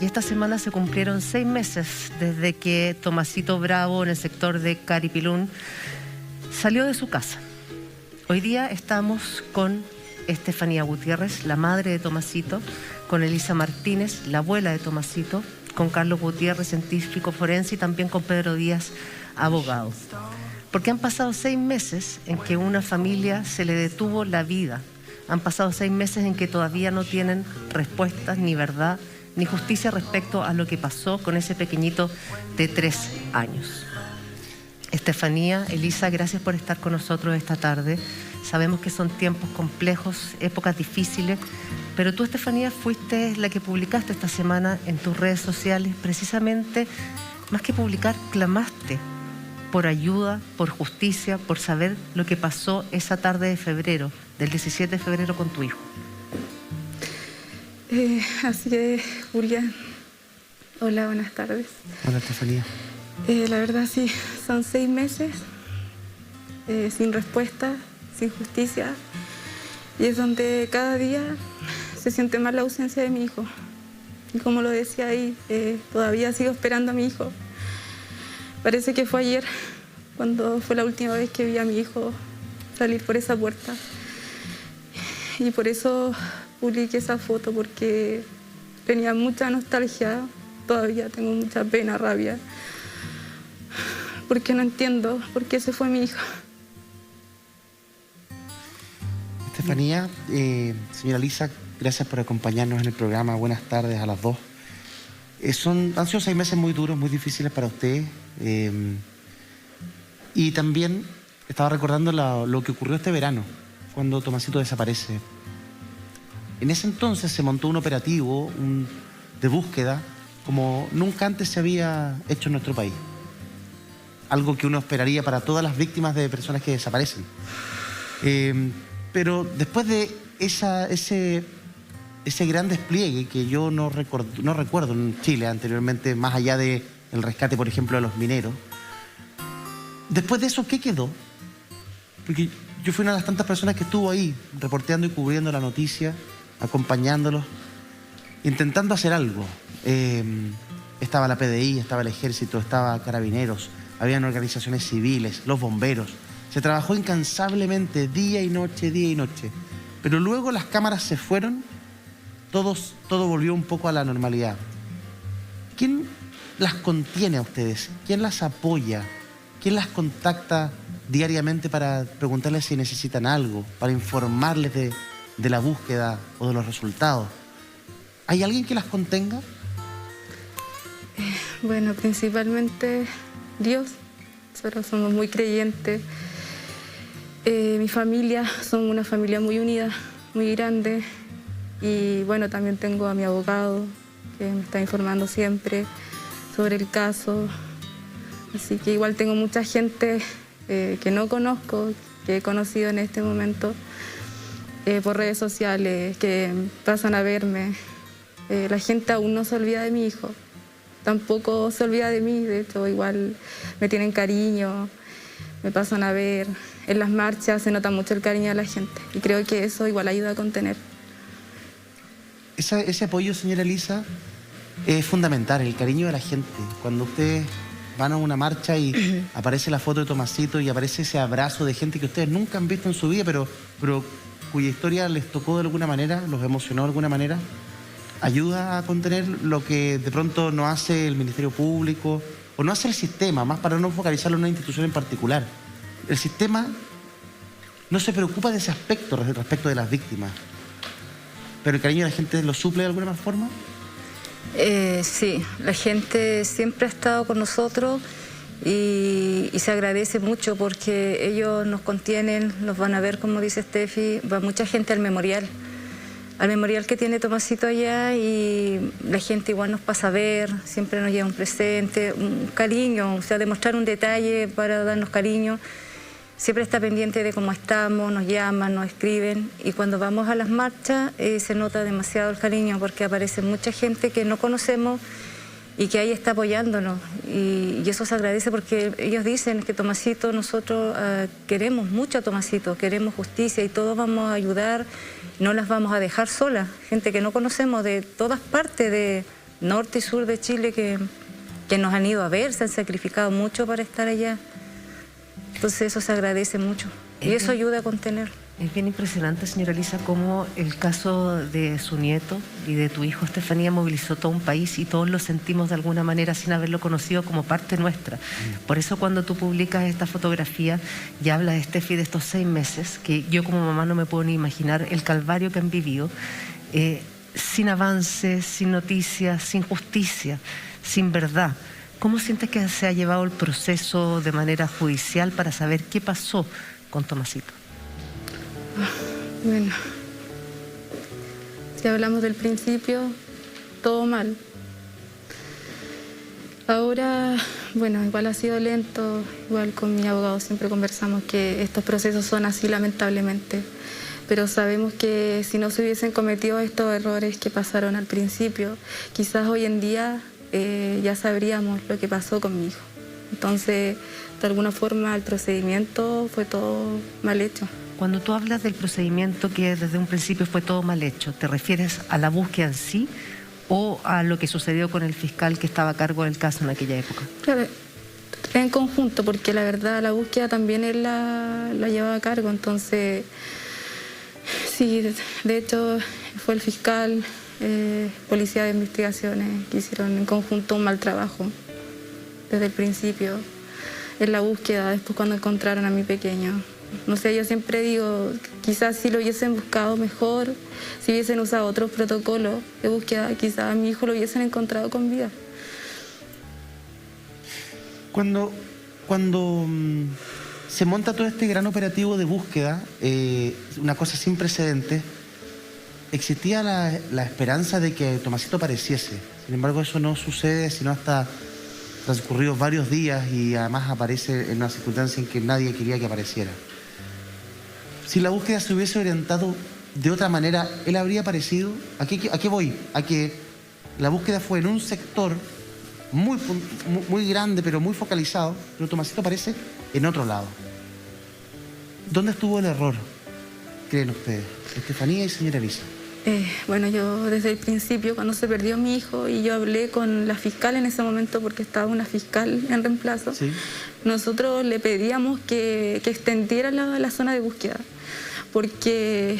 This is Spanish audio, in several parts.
y esta semana se cumplieron 6 meses desde que Tomasito Bravo, en el sector de Caripilún, salió de su casa. Hoy día estamos con Estefanía Gutiérrez, la madre de Tomasito, con Elisa Martínez, la abuela de Tomasito, con Carlos Gutiérrez, científico forense, y también con Pedro Díaz, abogado. Porque han pasado 6 meses en que una familia se le detuvo la vida. Han pasado 6 meses en que todavía no tienen respuestas, ni verdad, ni justicia respecto a lo que pasó con ese pequeñito de 3 años. Estefanía, Elisa, gracias por estar con nosotros esta tarde. Sabemos que son tiempos complejos, épocas difíciles, pero tú, Estefanía, fuiste la que publicaste esta semana en tus redes sociales, precisamente, más que publicar, clamaste por ayuda, por justicia, por saber lo que pasó esa tarde de febrero, del 17 de febrero con tu hijo. Así es, Julia. Hola, buenas tardes. Hola, Estefanía. La verdad sí, son 6 meses sin respuesta, sin justicia, y es donde cada día se siente más la ausencia de mi hijo. Y como lo decía ahí, todavía sigo esperando a mi hijo. Parece que fue ayer cuando fue la última vez que vi a mi hijo salir por esa puerta. Y por eso publiqué esa foto, porque tenía mucha nostalgia, todavía tengo mucha pena, rabia, porque no entiendo por qué se fue mi hijo. Estefanía, señora Elisa, gracias por acompañarnos en el programa. Buenas tardes a las dos. Han sido 6 meses muy duros, muy difíciles para usted. Y también estaba recordando lo que ocurrió este verano, cuando Tomasito desaparece. En ese entonces se montó un operativo de búsqueda como nunca antes se había hecho en nuestro país. Algo que uno esperaría para todas las víctimas de personas que desaparecen. Pero después de ese gran despliegue que yo no recuerdo en Chile anteriormente, más allá del rescate, por ejemplo, de los mineros, después de eso, ¿qué quedó? Porque yo fui una de las tantas personas que estuvo ahí, reporteando y cubriendo la noticia, acompañándolos, intentando hacer algo. Estaba la PDI, estaba el Ejército, estaba Carabineros, habían organizaciones civiles, los bomberos. Se trabajó incansablemente, día y noche, día y noche. Pero luego las cámaras se fueron, todo volvió un poco a la normalidad. ¿Quién las contiene a ustedes? ¿Quién las apoya? ¿Quién las contacta diariamente para preguntarles si necesitan algo, para informarles de la búsqueda o de los resultados? ¿Hay alguien que las contenga? Bueno, principalmente Dios. Nosotros somos muy creyentes. Mi familia, somos una familia muy unida, muy grande. Y bueno, también tengo a mi abogado, que me está informando siempre sobre el caso. Así que igual tengo mucha gente que no conozco, que he conocido en este momento por redes sociales, que pasan a verme. La gente aún no se olvida de mi hijo, tampoco se olvida de mí. De hecho, igual me tienen cariño, me pasan a ver. En las marchas se nota mucho el cariño de la gente, y creo que eso igual ayuda a contener. Ese apoyo, señora Elisa, es fundamental, el cariño de la gente. Cuando ustedes van a una marcha y aparece la foto de Tomasito y aparece ese abrazo de gente que ustedes nunca han visto en su vida, pero cuya historia les tocó de alguna manera, los emocionó de alguna manera, ayuda a contener lo que de pronto no hace el Ministerio Público o no hace el sistema, más para no focalizarlo en una institución en particular. El sistema no se preocupa de ese aspecto respecto de las víctimas, pero el cariño de la gente lo suple de alguna forma. Sí, la gente siempre ha estado con nosotros y se agradece mucho porque ellos nos contienen, los van a ver, como dice Steffi, va mucha gente al memorial que tiene Tomasito allá, y la gente igual nos pasa a ver, siempre nos lleva un presente, un cariño, o sea, demostrar un detalle para darnos cariño. Siempre está pendiente de cómo estamos, nos llaman, nos escriben, y cuando vamos a las marchas se nota demasiado el cariño porque aparece mucha gente que no conocemos y que ahí está apoyándonos, y eso se agradece porque ellos dicen que Tomasito, nosotros queremos mucho a Tomasito, queremos justicia y todos vamos a ayudar, no las vamos a dejar solas, gente que no conocemos de todas partes norte y sur de Chile que nos han ido a ver, se han sacrificado mucho para estar allá. Entonces eso se agradece mucho y eso ayuda a contener. Es bien impresionante, señora Elisa, cómo el caso de su nieto y de tu hijo Estefanía movilizó todo un país y todos lo sentimos de alguna manera sin haberlo conocido como parte nuestra. Por eso cuando tú publicas esta fotografía y hablas, Estefi, de estos 6 meses, que yo como mamá no me puedo ni imaginar el calvario que han vivido, sin avances, sin noticias, sin justicia, sin verdad. ¿Cómo sientes que se ha llevado el proceso de manera judicial para saber qué pasó con Tomasito? Bueno, si hablamos del principio, todo mal. Ahora, bueno, igual ha sido lento, igual con mi abogado siempre conversamos que estos procesos son así lamentablemente, pero sabemos que si no se hubiesen cometido estos errores que pasaron al principio, quizás hoy en día ya sabríamos lo que pasó con mi hijo. Entonces, de alguna forma el procedimiento fue todo mal hecho. Cuando tú hablas del procedimiento que desde un principio fue todo mal hecho, ¿te refieres a la búsqueda en sí o a lo que sucedió con el fiscal que estaba a cargo del caso en aquella época? Claro, en conjunto, porque la verdad la búsqueda también él la llevaba a cargo, entonces sí, de hecho fue el fiscal, policía de investigaciones que hicieron en conjunto un mal trabajo desde el principio en la búsqueda, después cuando encontraron a mi pequeño. No sé, yo siempre digo, quizás si lo hubiesen buscado mejor, si hubiesen usado otros protocolos de búsqueda, quizás a mi hijo lo hubiesen encontrado con vida. Cuando se monta todo este gran operativo de búsqueda, una cosa sin precedentes, existía la esperanza de que Tomasito apareciese. Sin embargo, eso no sucede sino hasta transcurridos varios días y además aparece en una circunstancia en que nadie quería que apareciera. Si la búsqueda se hubiese orientado de otra manera, ¿él habría aparecido? ¿A qué voy? A que la búsqueda fue en un sector muy grande, pero muy focalizado, pero Tomasito aparece en otro lado. ¿Dónde estuvo el error, creen ustedes, Estefanía y señora Elisa? Bueno, yo desde el principio, cuando se perdió mi hijo y yo hablé con la fiscal en ese momento, porque estaba una fiscal en reemplazo, ¿sí? Nosotros le pedíamos que extendiera la zona de búsqueda, porque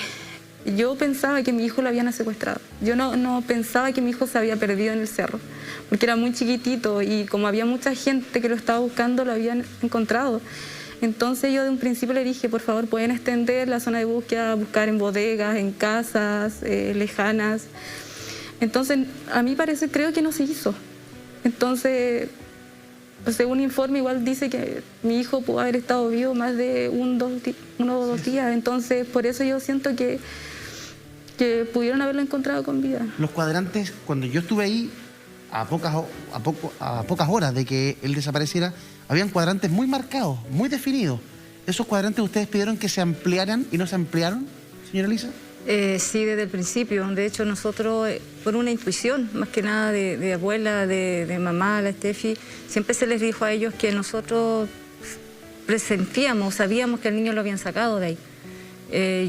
yo pensaba que mi hijo lo habían secuestrado. Yo no pensaba que mi hijo se había perdido en el cerro, porque era muy chiquitito y como había mucha gente que lo estaba buscando, lo habían encontrado. Entonces yo de un principio le dije, por favor, pueden extender la zona de búsqueda, buscar en bodegas, en casas lejanas. Entonces, a mi parecer, creo que no se hizo. Entonces, según informe, igual dice que mi hijo pudo haber estado vivo más de uno o dos días. Entonces, por eso yo siento que pudieron haberlo encontrado con vida. Los cuadrantes, cuando yo estuve ahí, a pocas horas de que él desapareciera, habían cuadrantes muy marcados, muy definidos. ¿Esos cuadrantes ustedes pidieron que se ampliaran y no se ampliaron, señora Elisa? Sí, desde el principio. De hecho, nosotros, por una intuición, más que nada de abuela, de mamá, la Estefi, siempre se les dijo a ellos que nosotros presentíamos, sabíamos que el niño lo habían sacado de ahí.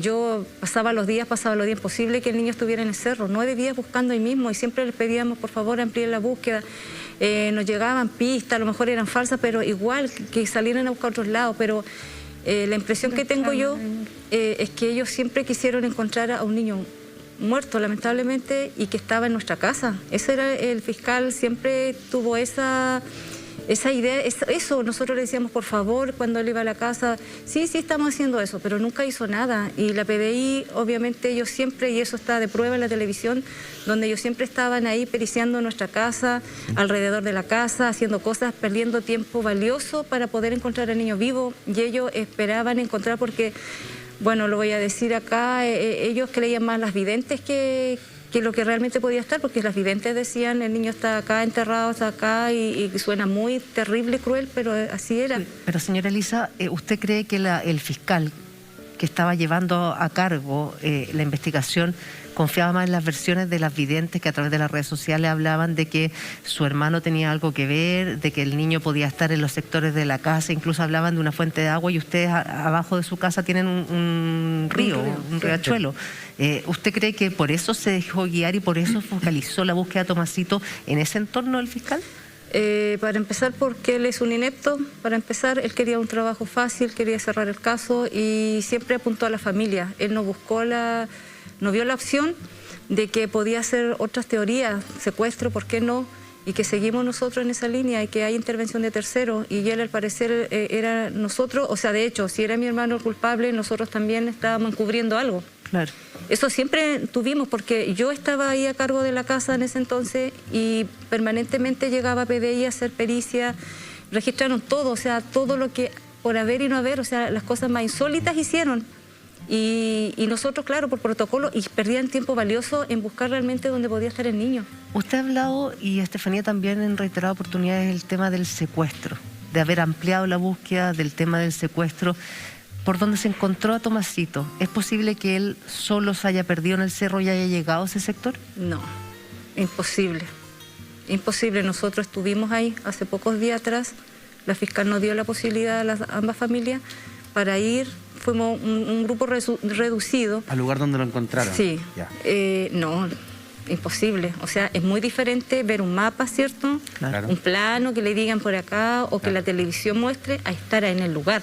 Yo pasaba los días imposible que el niño estuviera en el cerro, 9 días buscando ahí mismo, y siempre les pedíamos, por favor, amplíen la búsqueda. Nos llegaban pistas, a lo mejor eran falsas, pero igual que salieran a buscar otros lados. Pero la impresión que tengo yo es que ellos siempre quisieron encontrar a un niño muerto, lamentablemente, y que estaba en nuestra casa. Ese era el fiscal, siempre tuvo esa idea, eso, nosotros le decíamos, por favor, cuando él iba a la casa, sí, estamos haciendo eso, pero nunca hizo nada. Y la PDI, obviamente, ellos siempre, y eso está de prueba en la televisión, donde ellos siempre estaban ahí periciando nuestra casa, alrededor de la casa, haciendo cosas, perdiendo tiempo valioso para poder encontrar al niño vivo, y ellos esperaban encontrar, porque, bueno, lo voy a decir acá, ellos creían más las videntes que lo que realmente podía estar, porque las videntes decían, el niño está acá enterrado, está acá, y suena muy terrible y cruel, pero así era. Pero señora Elisa, ¿usted cree que el fiscal que estaba llevando a cargo la investigación confiaba más en las versiones de las videntes que a través de las redes sociales hablaban de que su hermano tenía algo que ver, de que el niño podía estar en los sectores de la casa, incluso hablaban de una fuente de agua y ustedes abajo de su casa tienen un río, un riachuelo. ¿Usted cree que por eso se dejó guiar y por eso focalizó la búsqueda de Tomasito en ese entorno del fiscal? Para empezar, porque él es un inepto. Para empezar, él quería un trabajo fácil, quería cerrar el caso y siempre apuntó a la familia. Él no vio la opción de que podía hacer otras teorías, secuestro, ¿por qué no? Y que seguimos nosotros en esa línea y que hay intervención de terceros. Y él, al parecer, era nosotros, o sea, de hecho, si era mi hermano el culpable, nosotros también estábamos encubriendo algo. Claro. Eso siempre tuvimos, porque yo estaba ahí a cargo de la casa en ese entonces y permanentemente llegaba PDI a hacer pericia, registraron todo, o sea, todo lo que por haber y no haber, o sea, las cosas más insólitas hicieron. Y nosotros, claro, por protocolo, y perdían tiempo valioso en buscar realmente dónde podía estar el niño. Usted ha hablado, y Estefanía también en reiteradas oportunidades, el tema del secuestro, de haber ampliado la búsqueda del tema del secuestro. Por donde se encontró a Tomasito, ¿es posible que él solo se haya perdido en el cerro y haya llegado a ese sector? No, imposible. Imposible. Nosotros estuvimos ahí hace pocos días atrás. La fiscal nos dio la posibilidad a ambas familias para ir. Fuimos un grupo reducido. ¿Al lugar donde lo encontraron? Sí. Ya. No, imposible. O sea, es muy diferente ver un mapa, ¿cierto? Claro. Un plano que le digan por acá o que la televisión muestre a estar en el lugar.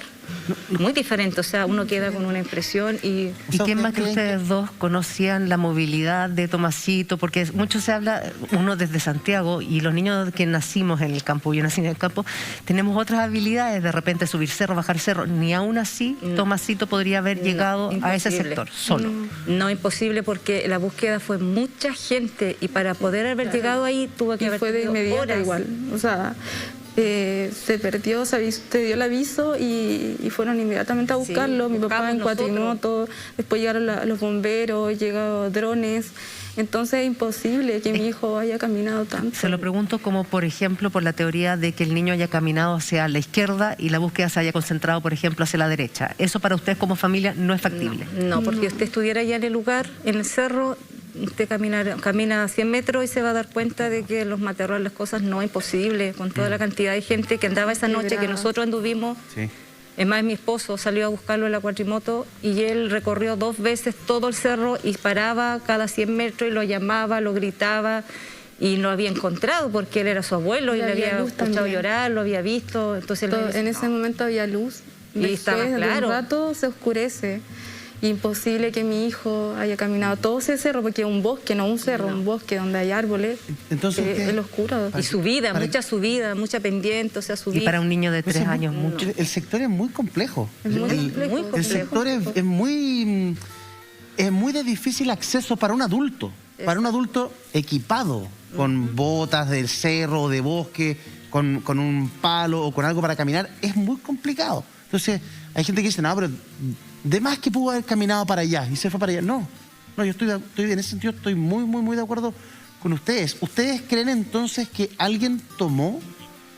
Muy diferente, o sea, uno queda con una impresión y... ¿Y quién más que ustedes dos conocían la movilidad de Tomasito? Porque mucho se habla, uno desde Santiago, y los niños que nacimos en el campo, yo nací en el campo, tenemos otras habilidades, de repente subir cerro, bajar cerro. Ni aún así Tomasito podría haber llegado a ese sector, solo. No, imposible, porque la búsqueda fue mucha gente y para poder haber llegado ahí tuvo que haber fue de inmediato horas. igual, o sea... se perdió, se dio el aviso y fueron inmediatamente a buscarlo. Sí, mi papá en cuatrimoto, después llegaron los bomberos, llegaron drones. Entonces es imposible que mi hijo haya caminado tanto. Se lo pregunto como, por ejemplo, por la teoría de que el niño haya caminado hacia la izquierda y la búsqueda se haya concentrado, por ejemplo, hacia la derecha. ¿Eso para ustedes como familia no es factible? No, porque usted estuviera ya en el lugar, en el cerro, usted camina 100 metros y se va a dar cuenta de que los matorrales, las cosas, no es imposible, con toda la cantidad de gente que andaba esa noche, que nosotros anduvimos. Sí. Es más, mi esposo salió a buscarlo en la cuatrimoto y él recorrió 2 veces todo el cerro y paraba cada 100 metros y lo llamaba, lo gritaba y lo había encontrado porque él era su abuelo y le había escuchado llorar, lo había visto. Entonces en ese momento había luz y estaba claro. De un rato se oscurece. Imposible que mi hijo haya caminado todo ese cerro, porque es un bosque, no un cerro, un bosque donde hay árboles. Entonces, es oscuro. Y subida, mucha pendiente, o sea, subida. Y para un niño de 3 años, mucho. El sector es muy complejo. Es muy complejo. El sector es muy de difícil acceso para un adulto. Para un adulto equipado, con botas del cerro, de bosque, con un palo o con algo para caminar, es muy complicado. Entonces, hay gente que dice, no, pero de más que pudo haber caminado para allá y se fue para allá. No, yo estoy en ese sentido, estoy muy de acuerdo con ustedes. ¿Ustedes creen entonces que alguien tomó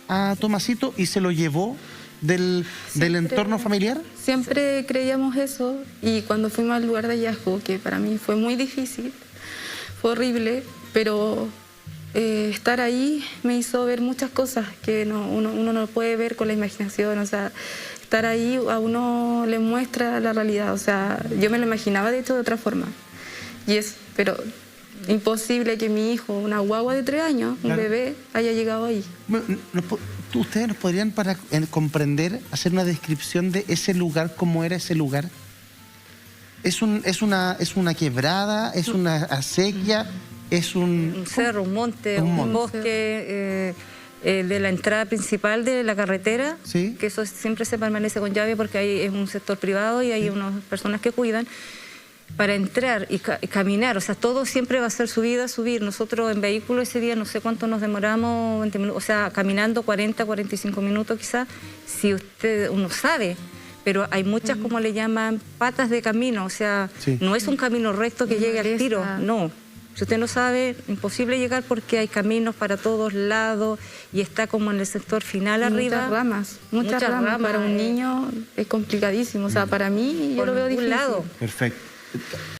a Tomasito y se lo llevó del entorno familiar? Siempre creíamos eso, y cuando fuimos al lugar de hallazgo, que para mí fue muy difícil, fue horrible, pero estar ahí me hizo ver muchas cosas que uno no puede ver con la imaginación. O sea, estar ahí a uno le muestra la realidad. O sea, yo me lo imaginaba de hecho de otra forma. Pero imposible que mi hijo, una guagua de 3 años, un bebé, haya llegado ahí. ¿Ustedes nos podrían, para comprender, hacer una descripción de ese lugar, cómo era ese lugar? ¿Es una quebrada? ¿Es una acequia? ¿Es un cerro, un monte, un bosque? De la entrada principal de la carretera, ¿sí? Que eso siempre se permanece con llave porque ahí es un sector privado y hay unas personas que cuidan. Para entrar y caminar, o sea, todo siempre va a ser subir. Nosotros en vehículo ese día no sé cuánto nos demoramos, 20 minutos, o sea, caminando 40, 45 minutos quizás, si uno sabe. Pero hay muchas, como le llaman, patas de camino, o sea, no es un camino recto que llegue al tiro, no. Si usted no sabe, imposible llegar porque hay caminos para todos lados y está como en el sector final arriba. Muchas ramas. Para un niño es complicadísimo. O sea, para mí yo lo veo difícil. Perfecto.